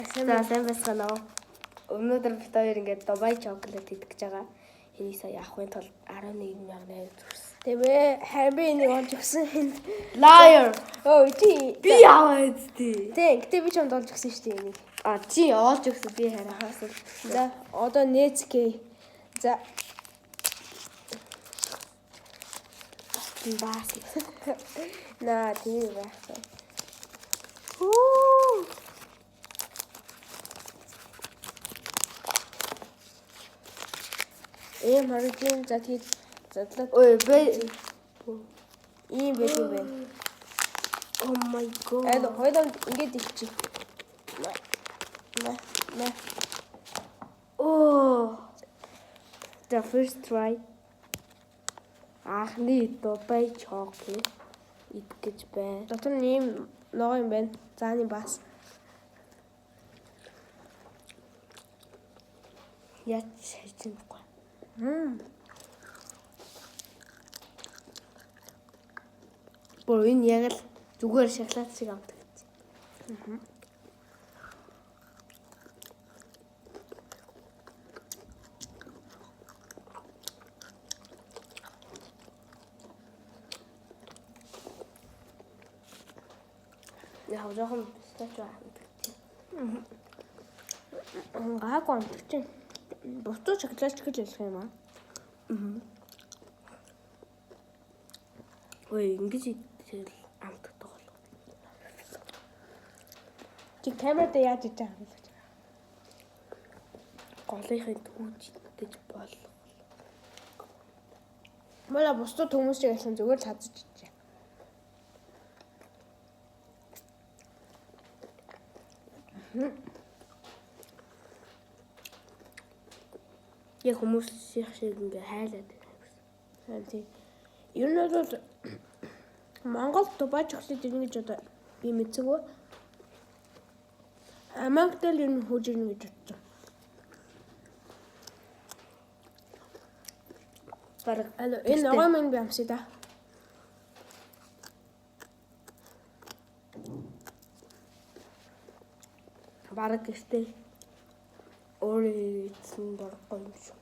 За сайн байцгаана уу. Өнөөдөр бид хоёр ингээд Дубай чоколад идэх гэж байгаа. Энийг сая авахын тулд 11,800 зүрсэн. Тэгвээ харин би энийг олж өгсөн хин. Liar. Өө чи Би аваад тий. Тэг, гэтээ би ч олж өгсөн шүү дээ энийг. А чи олж өгсөн би хараа хаасаа. За одоо нээцгээ. За Баас. наа тийм байх. Хүү. Маргагийн за тэгээд задлаад Ой бэ. ийм байх юм байна. Oh my god. Айд хоёроо ингэж иччих. На. Oh. The first try. Анхны Дубай чоколад идэх гэж байна. Дотор нь ийм ногоо юм байна. Зааны бас. Яц шийдэнэхгүй. Бүр энэ яг л зүгээр шоколад шиг амтдаг. Яг жоохон пистач амтдаг. Гаагүй амтдаг чинь. Бусдуу шоколад ч гэж ялах юм аа. Ой, ингэж идэл амтдаг болов. Чи камерад яаж иж байгаа юм бэ? Голынхын түүж идэж болов. Мала бусдуу хүмүүс шиг ялсан зүгээр л хазаж ичээ. Яг хүмүүс шиг ингээ хайлаад байна. Тийм. Ер нь бол Монгол Дубай чоколад ирнэ гэж одоо би мэдсэггүй. Америкт л ер нь хөөж ирнэ гэж бодсон. Бараг Энэ ногоо минь би амсаа да. бараг гэртээ өөрөө идсэн дургүй юм шүү.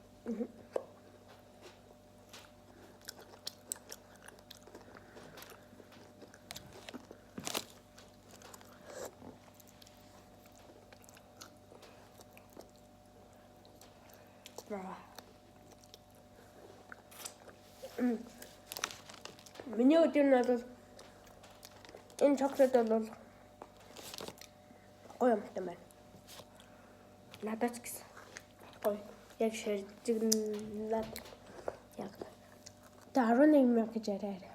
Миний өдөр нь бол энэ чоколад бол гоё юм байна. Надад ч гэсэн гоё. Яг ширжигнаад яг Тэ 11,000 гэж яриа.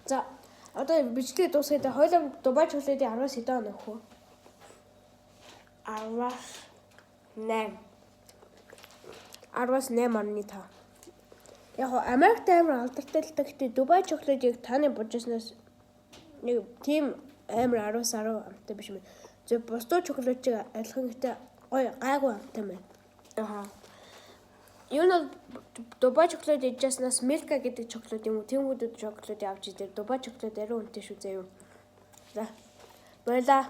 За одоо бичлэг дуусгаад хоёулаа Дубай чоколадын 10-аас хэдэн оноо өгөх вэ? 10-8. 10-аас 8.5. Яг Америкт амар алдартай л гэхдээ Дубай чоколадыг таны бужснаас нэг тийм амар 10-аас 10 амттай биш юм. Зөв бусдуу чоколадыг адилхан гэхдээ гоё гайгүй амттай байна. Аха. Юу нь Дубай чоколад ижснаас Milka гэдэг чоколад юм уу? Тэнгүүдүүд чоколад авч идэр Дубай чоколад арай үнэтэй шүү заяа. За. Баярлаа.